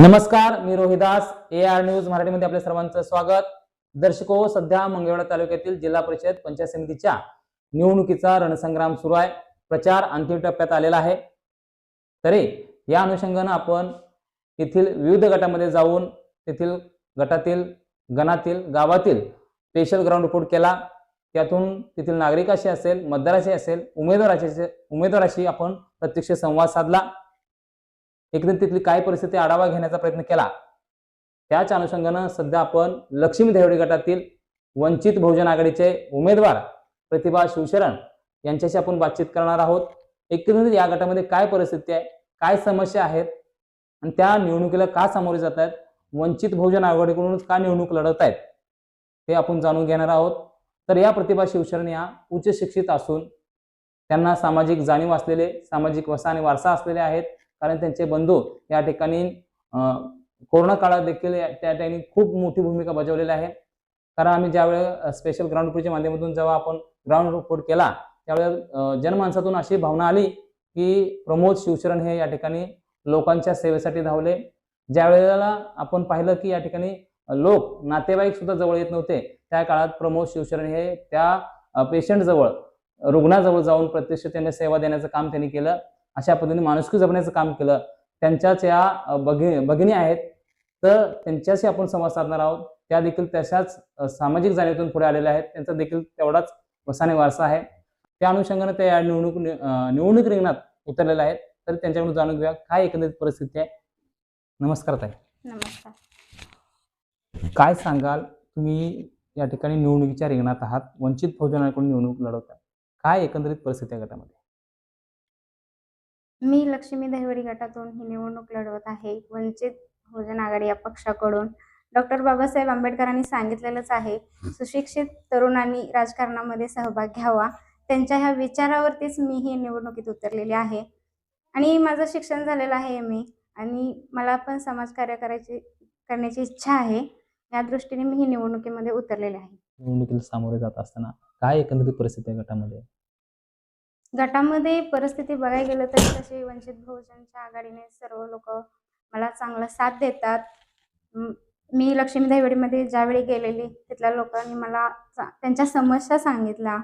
नमस्कार, मी Rohidas. AR news मराठीमध्ये आपल्या सर्वांचं स्वागत. दर्शको, सध्या मंगळवेढा तालुक्यातील जिल्हा परिषद पंचायत समितीच्या निवडणुकीचा रणसंग्राम सुरू आहे. प्रचार अंतिम टप्प्यात आलेला आहे. तरी या अनुषंगाने आपण येथील विविध गटामध्ये जाऊन तेथील गटातील, गणातील, गावातील स्पेशल ग्राउंड रिपोर्ट केला. त्यातून तेथील नागरिकांशी असेल, मतदाराशी असेल, उमेदवाराशी आपण प्रत्यक्ष संवाद साधला. एकदम तिथली काय परिस्थिती आढावा घेण्याचा प्रयत्न केला. त्याच अनुषंगाने सध्या आपण लक्ष्मी देवडी गटातील वंचित बहुजन आघाडीचे उमेदवार प्रतिभा शिवशरण यांच्याशी आपण बातचीत करणार आहोत. एकंदरीत या गटामध्ये काय परिस्थिती आहे, काय समस्या आहेत आणि त्या निवडणुकीला का सामोरे जात आहेत, वंचित बहुजन आघाडीकडूनच का निवडणूक लढत आहेत हे आपण जाणून घेणार आहोत. तर या प्रतिभा शिवशरण या उच्च शिक्षित असून त्यांना सामाजिक जाणीव असलेले, सामाजिक वसा आणि वारसा असलेले आहेत. कारण त्यांचे बंधू या ठिकाणी कोरोना काळात देखील त्या ठिकाणी खूप मोठी भूमिका बजावलेली आहे. कारण आम्ही ज्यावेळेस स्पेशल ग्राउंड रिपोर्टच्या माध्यमातून जेव्हा आपण ग्राउंड रिपोर्ट केला त्यावेळेस जनमानसातून अशी भावना आली की प्रमोद शिवशरण हे या ठिकाणी लोकांच्या सेवेसाठी धावले. ज्या वेळेला आपण पाहिलं की या ठिकाणी लोक, नातेवाईक सुद्धा जवळ येत नव्हते, त्या काळात प्रमोद शिवशरण हे त्या पेशंट जवळ, रुग्णाजवळ जाऊन प्रत्यक्ष त्यांना सेवा देण्याचं काम त्यांनी केलं. अशा पद्धतीने माणुसकी जपण्याचं काम केलं. त्यांच्याच या भगिनी आहेत, तर त्यांच्याशी आपण संवाद साधणार आहोत. त्या देखील तशाच सामाजिक जाणीवेतून पुढे आलेल्या आहेत. त्यांचा देखील तेवढाच वसाने वारसा आहे. त्या अनुषंगाने ते या निवडणूक रिंगणात उतरलेले आहेत. तर त्यांच्याकडून जाणून घेऊया काय एकंदरीत परिस्थिती आहे. नमस्कार ताई. नमस्कार. काय सांगाल, तुम्ही या ठिकाणी निवडणुकीच्या रिंगणात आहात, वंचित बहुजनाकडून निवडणूक लढवत आहे, काय एकंदरीत परिस्थिती आहे गटामध्ये? मी लक्ष्मी देवडी गटातून ही निवडणूक लढवत आहे. वंचित बहुजन आघाडी या पक्षाकडून डॉक्टर बाबासाहेब आंबेडकरांनी सांगितलेलंच आहे, सुशिक्षित तरुणांनी राजकारणामध्ये सहभाग घ्यावा. त्यांच्या ह्या विचारावरतीच मी ही निवडणुकीत उतरलेली आहे. आणि माझं शिक्षण झालेलं आहे MA आणि मला पण समाजकार्य करण्याची इच्छा आहे. या दृष्टीने मी ही निवडणुकीमध्ये उतरलेले आहे. निवडणुकीला सामोरे जात असताना काय एकंदरीत परिस्थिती आहे गटामध्ये? गटामध्ये परिस्थिती बघायला गेलं तर तशी वंचित बहुजनच्या आघाडीने सर्व लोक मला चांगला साथ देतात. मी लक्ष्मी देवडीमध्ये ज्यावेळी गेलेली तिथल्या लोकांनी मला त्यांच्या समस्या सांगितल्या,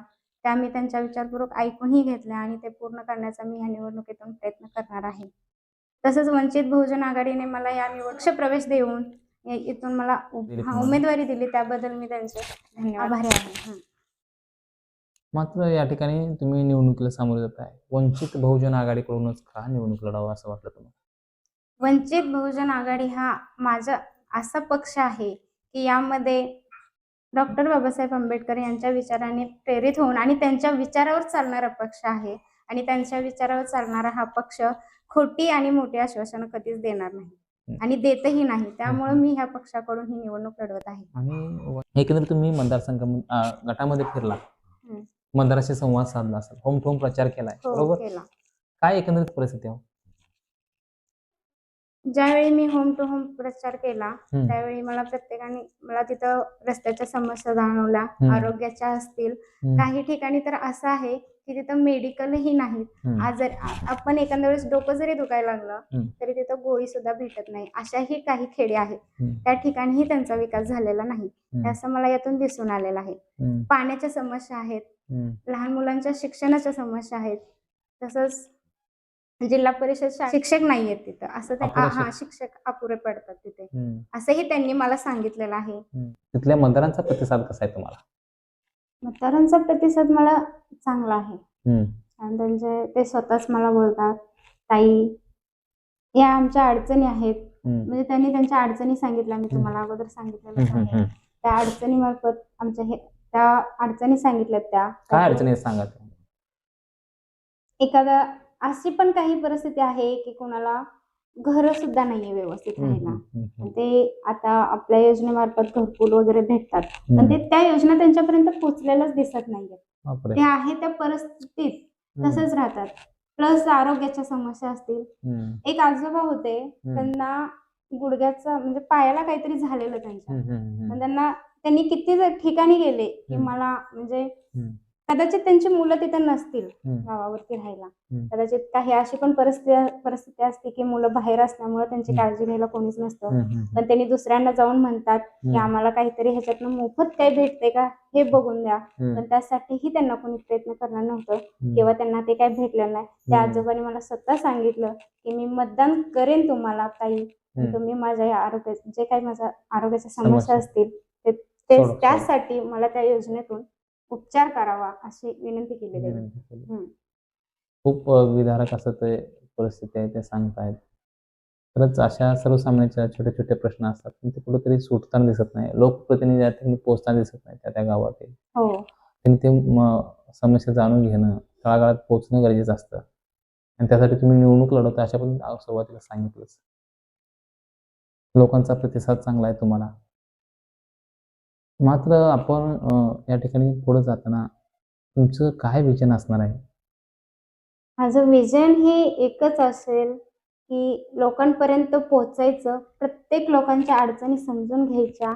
त्या मी त्यांच्या विचारपूर्वक ऐकूनही घेतल्या आणि ते पूर्ण करण्याचा मी या निवडणुकीतून प्रयत्न करणार आहे. तसंच वंचित बहुजन आघाडीने मला या निवडणुकीत प्रवेश देऊन इथून मला उमेदवारी दिली, त्याबद्दल मी त्यांचे आभारी आहे. मात्र या ठिकाणी तुम्ही निवडणुकीला सामोरे जात आहे, वंचित बहुजन आघाडीकडूनच का निवडणूक लढावं असं वाटलं तुम्हाला? वंचित बहुजन आघाडी हा माझा असा पक्ष आहे की यामध्ये डॉक्टर बाबासाहेब आंबेडकर यांच्या विचाराने प्रेरित होऊन आणि त्यांच्या विचारावर चालणारा पक्ष आहे. आणि त्यांच्या विचारावर चालणारा हा पक्ष खोटी आणि मोठी आश्वासनं कधीच देणार नाही आणि देतही नाही. त्यामुळे मी ह्या पक्षाकडून ही निवडणूक लढवत आहे. आणि एकंदरीत तुम्ही मतदारसंघ गटामध्ये फिरला, मतदाराशी संवाद साधला असेल, होम टू होम प्रचार केलाय, बरोबर? काय एकंदरीत परिस्थिती आहे? ज्यावेळी मी होम टू होम प्रचार केला त्यावेळी मला प्रत्येकाने तिथं रस्त्याच्या समस्या जाणवल्या, आरोग्याच्या असतील. काही ठिकाणी तर असं आहे की तिथं मेडिकलही नाहीत. आज जर आपण एखाद्या वेळेस डोकं जरी दुखायला लागलं तरी तिथं गोळी सुद्धा भेटत नाही. अशाही काही खेडे आहेत, त्या ठिकाणीही त्यांचा विकास झालेला नाही, असं मला यातून दिसून आलेलं आहे. पाण्याच्या समस्या आहेत, लहान मुलांच्या शिक्षणाच्या समस्या आहेत. तसंच जिल्हा परिषद शिक्षक नाहीयेत तिथं, असं शिक्षक अपुरे पडतात तिथे, असंही त्यांनी मला सांगितलेलं आहे. तिथल्या मतदारांचा प्रतिसाद कसा आहे तुम्हाला? मतदारांचा प्रतिसाद मला चांगला आहे. आणि ते स्वतःच मला बोलतात, ताई या आमच्या अडचणी आहेत. म्हणजे त्यांनी त्यांच्या अडचणी सांगितल्या, मी तुम्हाला अगोदर सांगितलेलं आहे. त्या अडचणी मार्फत त्या अडचणी सांगितल्यात. त्या काय अडचणी सांगा? एखादा अशी पण काही परिस्थिती आहे की कोणाला घर सुद्धा नाहीये व्यवस्थित राहायला. ते आता आपल्या योजनेमार्फत घरकुल वगैरे भेटतात, पण ते त्या योजना त्यांच्यापर्यंत पोहोचलेलंच दिसत नाहीये. ते आहे त्या परिस्थितीत तसंच राहतात. प्लस आरोग्याच्या समस्या असतील. एक आजोबा होते, त्यांना गुडघ्याचा म्हणजे पायाला काहीतरी झालेलं त्यांच्या, पण त्यांनी किती ठिकाणी गेले की मला म्हणजे कदाचित त्यांची मुलं तिथं नसतील हम्म. गावावरती राहायला. हम्म. कदाचित काही अशी पण परिस्थिती असते की मुलं बाहेर असल्यामुळे त्यांची हम्म. काळजी घ्यायला कोणीच नसतं. हम्म. हम्म. पण त्यांनी दुसऱ्यांना जाऊन म्हणतात की हम्म. आम्हाला काहीतरी ह्याच्यातनं मोफत काही भेटते का हे बघून द्या. हम्म. पण त्यासाठीही त्यांना कोणी प्रयत्न करणार नव्हतं हम्म. किंवा त्यांना ते काही भेटलं नाही. त्या हम्म. आजोबांनी मला स्वतः सांगितलं की मी मतदान करेन तुम्हाला ताई, पण हम्म. तुम्ही माझ्या या जे काही माझ्या आरोग्याच्या समस्या. समस्या असतील ते सोड. त्यासाठी मला त्या योजनेतून उपचार करावा अशी विनंती केली जाईल. विनंती केली. हम्म. खूप विदारक असं ते परिस्थिती आहे ते सांगतायत. खरंच अशा सर्वसामान्यांच्या छोटे छोटे प्रश्न असतात पण ते कुठेतरी सुटताना दिसत नाही. लोकप्रतिनिधी या ठिकाणी पोहोचताना दिसत नाही त्या गावातील. हो. त्यांनी ते समस्या जाणून घेणं, तळागाळात पोहोचणं गरजेचं असतं आणि त्यासाठी तुम्ही निवडणूक लढवता अशा पण सुरुवातीला सांगितलंच. लोकांचा प्रतिसाद चांगला आहे तुम्हाला. मात्र आपण या ठिकाणी पुढे जाताना तुमचं काय विजन असणार आहे? माझं विजन हे एकच असेल की लोकांपर्यंत पोहोचायचं, प्रत्येक लोकांच्या अडचणी समजून घ्यायच्या.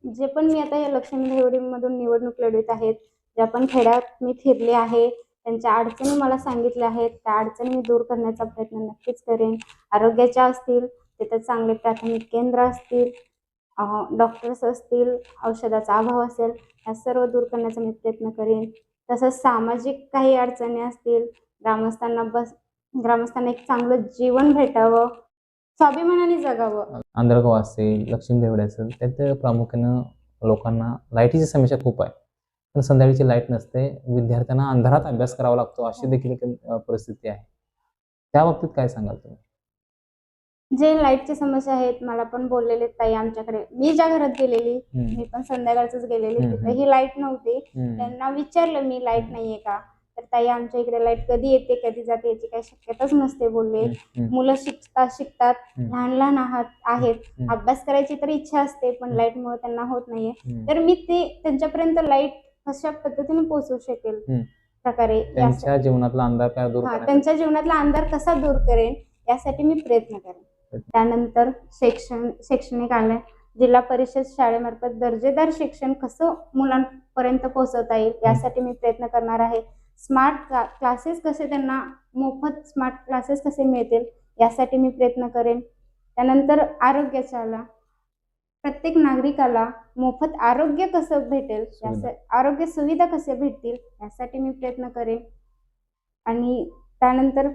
जे पण मी आता या लक्ष्मी देवडीमधून निवडणूक लढवत आहेत, ज्या पण खेड्यात मी फिरले आहे, त्यांच्या अडचणी मला सांगितल्या आहेत, त्या अडचणी मी दूर करण्याचा प्रयत्न नक्कीच करेन. आरोग्याच्या असतील, तिथं चांगले प्राथमिक केंद्र असतील, डॉक्टर्स असतील, औषधाचा अभाव असेल, या सर्व दूर करण्याचा मी प्रयत्न करेन. तसंच सामाजिक काही अडचणी असतील, ग्रामस्थांना एक चांगलं जीवन भेटावं, स्वाभिमानाने जगावं. आंधळगाव असेल, लक्ष्मी देवडे असेल, त्यात प्रामुख्यानं लोकांना लाईटीची समस्या खूप आहे. पण संध्याकाळची लाईट नसते, विद्यार्थ्यांना अंधारात अभ्यास करावा लागतो, अशी देखील एक परिस्थिती आहे. त्या बाबतीत काय सांगाल तुम्ही? जे लाईटची समस्या आहेत, मला पण बोललेले ताई आमच्याकडे, मी ज्या घरात गेलेली, मी पण संध्याकाळच गेलेली, तिथेही लाईट नव्हती. त्यांना विचारलं मी लाईट नाहीये का, तर ताई आमच्या इकडे लाईट कधी येते कधी जाते याची काही शक्यताच नसते बोलले. मुलं शिकतात, लहान आहेत, अभ्यास करायची तर इच्छा असते पण लाईटमुळे त्यांना होत नाहीये. तर मी ते त्यांच्यापर्यंत लाईट कशा पद्धतीने पोहोचवू शकेल प्रकारे, त्यांच्या जीवनातला अंधार काय दूर करण्यासाठी? त्यांच्या जीवनातला अंधार कसा दूर करेन यासाठी मी प्रयत्न करेन. त्यानंतर शैक्षणिक आलंय, जिल्हा परिषद शाळेमार्फत दर्जेदार शिक्षण कसं मुलांपर्यंत पोहोचवता येईल यासाठी मी प्रयत्न करणार आहे. स्मार्ट क्लासेस कसे त्यांना मोफत स्मार्ट क्लासेस कसे मिळतील यासाठी मी प्रयत्न करेन. त्यानंतर आरोग्याच्या आला, प्रत्येक नागरिकाला मोफत आरोग्य कसं भेटेल, आरोग्य सुविधा कसे भेटतील यासाठी मी प्रयत्न करेन. आणि त्यानंतर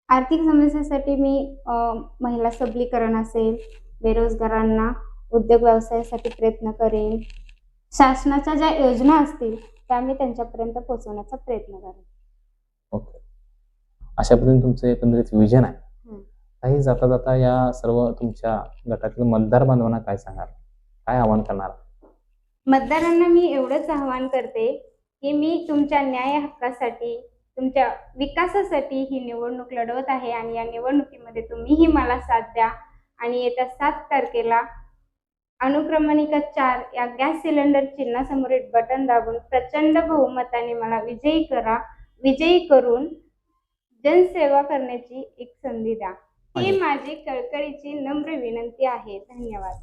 आर्थिक समस्यासाठी मी महिला सबलीकरण असेल, बेरोजगारांना उद्योग व्यवसायासाठी प्रयत्न करेन. शासनाच्या ज्या योजना असतील त्या मी त्यांच्यापर्यंत पोहोचवण्याचा प्रयत्न करेन. ओके, अशा पद्धतीने तुमचं एकंदरीत विजन आहे. काही जाता जाता या सर्व तुमच्या गटातील मतदार बांधवांना काय सांगाल, काय आवाहन करणार? मतदारांना मी एवढंच आवाहन करते की मी तुमच्या न्याय हक्कासाठी, तुमच्या विकासासाठी ही निवडणूक लढवत आहे आणि या निवडणुकीमध्ये तुम्हीही मला साथ द्या आणि येत्या 7 तारखेला अनुक्रमणिका 4 या गॅस सिलेंडर चिन्हासमोर बटन दाबून प्रचंड बहुमताने मला विजयी करून जनसेवा करण्याची एक संधी द्या. ही माझी कळकळीची नम्र विनंती आहे. धन्यवाद.